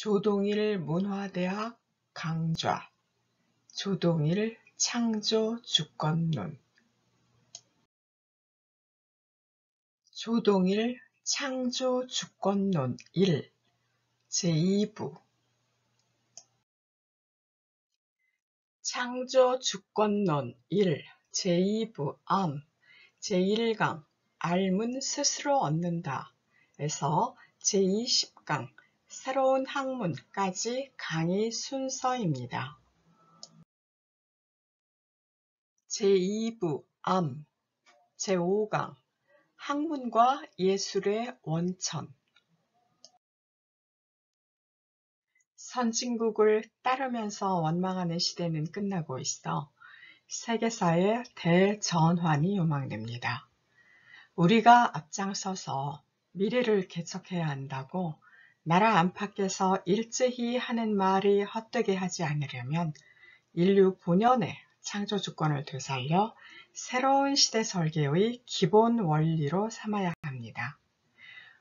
조동일 문화대학 강좌 조동일 창조주권론 조동일 창조주권론 1 제2부 창조주권론 1 제2부 암 제1강 알문 스스로 얻는다 에서 제20강 새로운 학문까지 강의 순서입니다. 제2부 암 제5강 학문과 예술의 원천 선진국을 따르면서 원망하는 시대는 끝나고 있어 세계사의 대전환이 요망됩니다. 우리가 앞장서서 미래를 개척해야 한다고 나라 안팎에서 일제히 하는 말이 헛되게 하지 않으려면 인류 본연의 창조주권을 되살려 새로운 시대 설계의 기본 원리로 삼아야 합니다.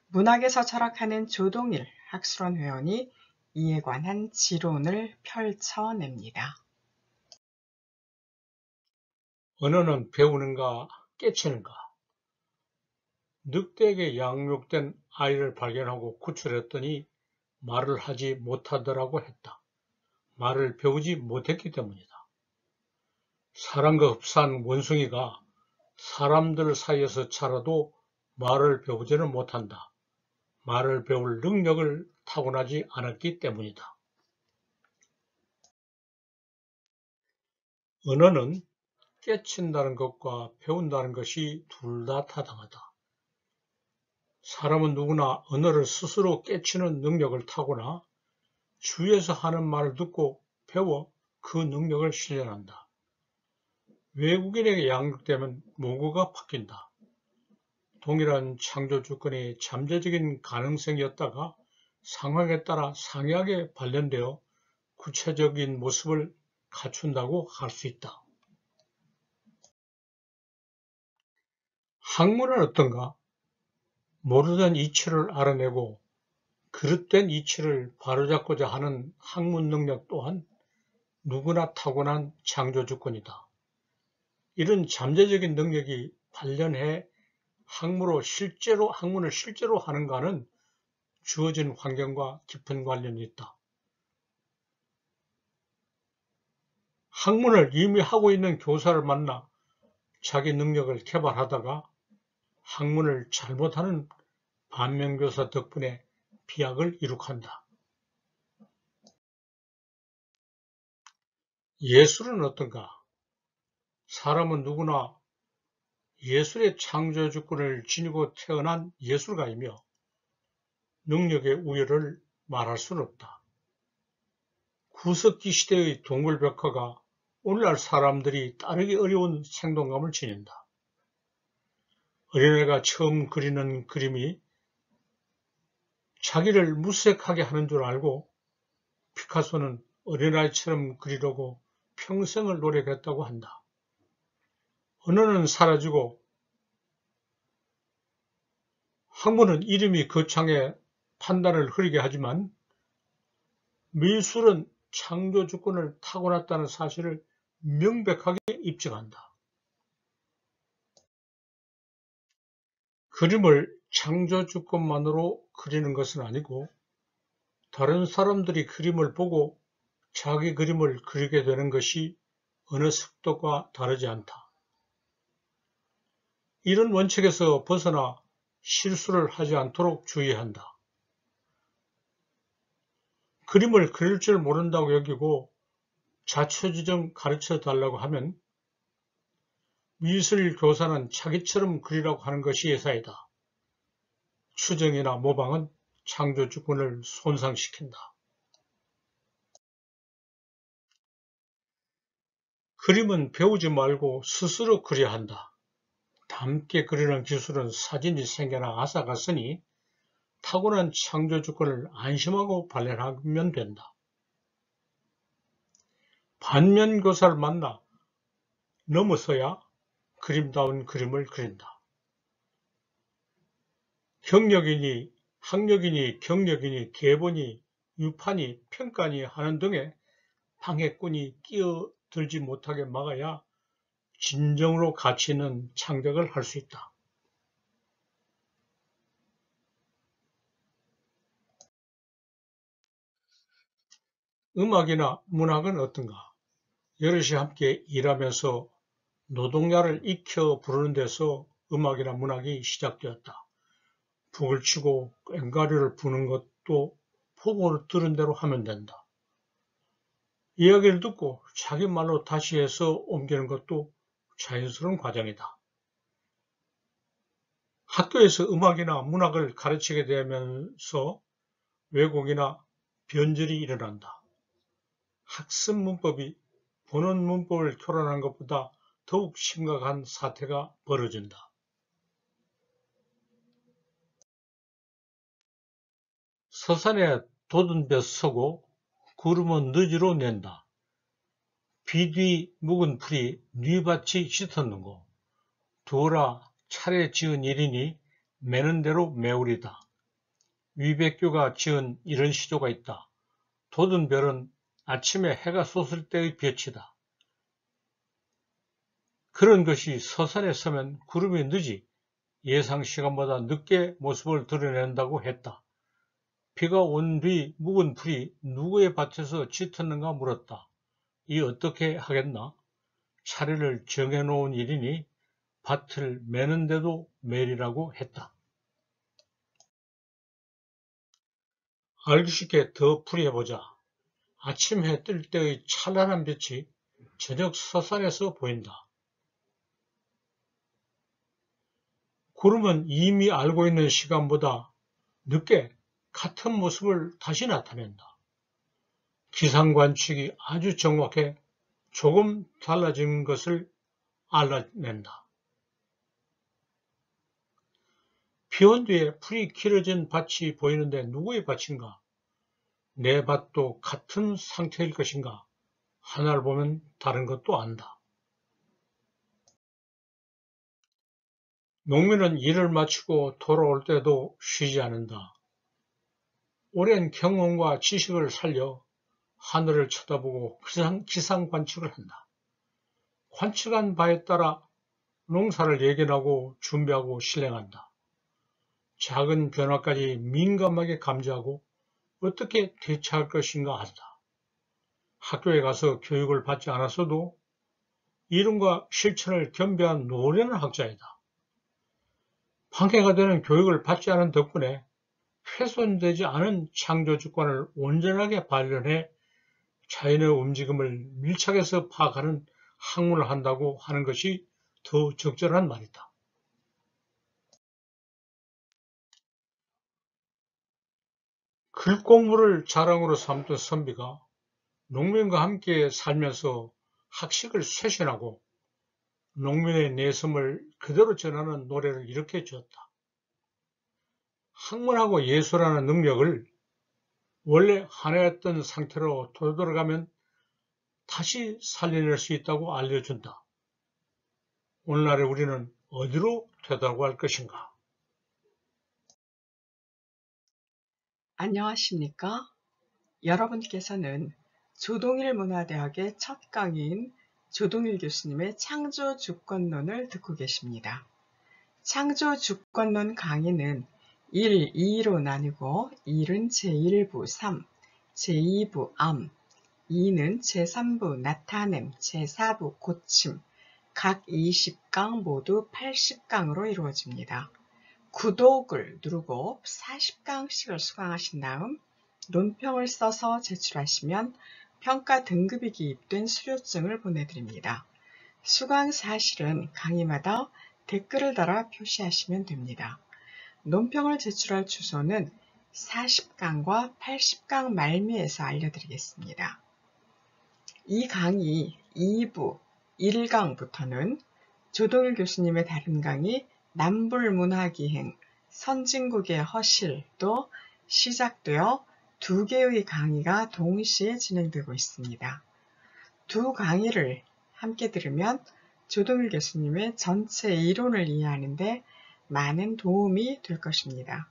문학에서 철학하는 조동일 학술원 회원이 이에 관한 지론을 펼쳐냅니다. 언어는 배우는가 깨치는가? 늑대에게 양육된 아이를 발견하고 구출했더니 말을 하지 못하더라고 했다. 말을 배우지 못했기 때문이다. 사람과 흡사한 원숭이가 사람들 사이에서 자라도 말을 배우지는 못한다. 말을 배울 능력을 타고나지 않았기 때문이다. 언어는 깨친다는 것과 배운다는 것이 둘 다 타당하다. 사람은 누구나 언어를 스스로 깨치는 능력을 타고나 주위에서 하는 말을 듣고 배워 그 능력을 실현한다. 외국인에게 양육되면 모국어가 바뀐다. 동일한 창조주권이 잠재적인 가능성이었다가 상황에 따라 상이하게 발현되어 구체적인 모습을 갖춘다고 할 수 있다. 학문은 어떤가? 모르던 이치를 알아내고 그릇된 이치를 바로잡고자 하는 학문 능력 또한 누구나 타고난 창조주권이다. 이런 잠재적인 능력이 발현해 학문을 실제로 하는가는 주어진 환경과 깊은 관련이 있다. 학문을 이미 하고 있는 교사를 만나 자기 능력을 개발하다가 학문을 잘못하는 반면교사 덕분에 비약을 이룩한다. 예술은 어떤가? 사람은 누구나 예술의 창조주권을 지니고 태어난 예술가이며 능력의 우열을 말할 수는 없다. 구석기 시대의 동굴벽화가 오늘날 사람들이 따르기 어려운 생동감을 지닌다. 어린애가 처음 그리는 그림이 자기를 무색하게 하는 줄 알고 피카소는 어린아이처럼 그리려고 평생을 노력했다고 한다. 언어는 사라지고 학문은 이름이 거창해 판단을 흐리게 하지만 미술은 창조주권을 타고났다는 사실을 명백하게 입증한다. 그림을 창조주권만으로 그리는 것은 아니고 다른 사람들이 그림을 보고 자기 그림을 그리게 되는 것이 어느 습도가 다르지 않다. 이런 원칙에서 벗어나 실수를 하지 않도록 주의한다. 그림을 그릴 줄 모른다고 여기고 자초지종 가르쳐 달라고 하면 미술 교사는 자기처럼 그리라고 하는 것이 예사이다. 추정이나 모방은 창조주권을 손상시킨다. 그림은 배우지 말고 스스로 그려야 한다. 닮게 그리는 기술은 사진이 생겨나 앗아갔으니 타고난 창조주권을 안심하고 발현하면 된다. 반면교사를 만나 넘어서야 그림다운 그림을 그린다. 경력이니 학력이니 경력이니 계보니 유판이 평가니 하는 등의 방해꾼이 끼어들지 못하게 막아야 진정으로 가치 있는 창작을 할 수 있다. 음악이나 문학은 어떤가? 여럿이 함께 일하면서 노동야를 익혀 부르는 데서 음악이나 문학이 시작되었다. 북을 치고 꽹과류를 부는 것도 보고 들은 대로 하면 된다. 이야기를 듣고 자기 말로 다시 해서 옮기는 것도 자연스러운 과정이다. 학교에서 음악이나 문학을 가르치게 되면서 왜곡이나 변절이 일어난다. 학습 문법이 본원 문법을 교란한 것보다 더욱 심각한 사태가 벌어진다. 서산에 돋은 볕 서고 구름은 늦으로 낸다. 비뒤 묵은 풀이 뉘밭이 짙었는고 두어라 차례 지은 일이니 매는 대로 매우리다. 위백교가 지은 이런 시조가 있다. 돋은 별은 아침에 해가 솟을 때의 빛이다. 그런 것이 서산에 서면 구름이 늦이 예상 시간보다 늦게 모습을 드러낸다고 했다. 비가 온 뒤 묵은 풀이 누구의 밭에서 짙었는가 물었다. 이 어떻게 하겠나? 차례를 정해놓은 일이니 밭을 매는데도 매리라고 했다. 알기 쉽게 더 풀이해보자. 아침 해 뜰 때의 찬란한 빛이 저녁 서산에서 보인다. 구름은 이미 알고 있는 시간보다 늦게 같은 모습을 다시 나타낸다. 기상관측이 아주 정확해 조금 달라진 것을 알아낸다. 비 온 뒤에 풀이 길어진 밭이 보이는데 누구의 밭인가? 내 밭도 같은 상태일 것인가? 하나를 보면 다른 것도 안다. 농민은 일을 마치고 돌아올 때도 쉬지 않는다. 오랜 경험과 지식을 살려 하늘을 쳐다보고 기상 관측을 한다. 관측한 바에 따라 농사를 예견하고 준비하고 실행한다. 작은 변화까지 민감하게 감지하고 어떻게 대처할 것인가 한다. 학교에 가서 교육을 받지 않았어도 이론과 실천을 겸비한 노련한 학자이다. 방해가 되는 교육을 받지 않은 덕분에 훼손되지 않은 창조주권을 온전하게 발현해 자연의 움직임을 밀착해서 파악하는 학문을 한다고 하는 것이 더 적절한 말이다. 글 공부를 자랑으로 삼던 선비가 농민과 함께 살면서 학식을 쇄신하고 농민의 내성을 그대로 전하는 노래를 이렇게 지었다. 학문하고 예술하는 능력을 원래 하나였던 상태로 되돌아가면 다시 살려낼 수 있다고 알려준다. 오늘날의 우리는 어디로 되돌아갈 것인가? 안녕하십니까? 여러분께서는 조동일 문화대학의 첫 강의인 조동일 교수님의 창조주권론을 듣고 계십니다. 창조주권론 강의는 1, 2로 나뉘고 1은 제1부 3, 제2부 암, 2는 제3부 나타냄, 제4부 고침, 각 20강 모두 80강으로 이루어집니다. 구독을 누르고 40강씩을 수강하신 다음 논평을 써서 제출하시면 평가 등급이 기입된 수료증을 보내드립니다. 수강 사실은 강의마다 댓글을 달아 표시하시면 됩니다. 논평을 제출할 주소는 40강과 80강 말미에서 알려드리겠습니다. 이 강의 2부 1강부터는 조동일 교수님의 다른 강의 남불문화기행, 선진국의 허실도 시작되어 2개의 강의가 동시에 진행되고 있습니다. 두 강의를 함께 들으면 조동일 교수님의 전체 이론을 이해하는 데 많은 도움이 될 것입니다.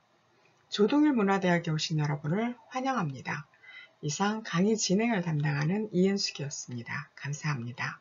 조동일 문화대학에 오신 여러분을 환영합니다. 이상 강의 진행을 담당하는 이은숙이었습니다. 감사합니다.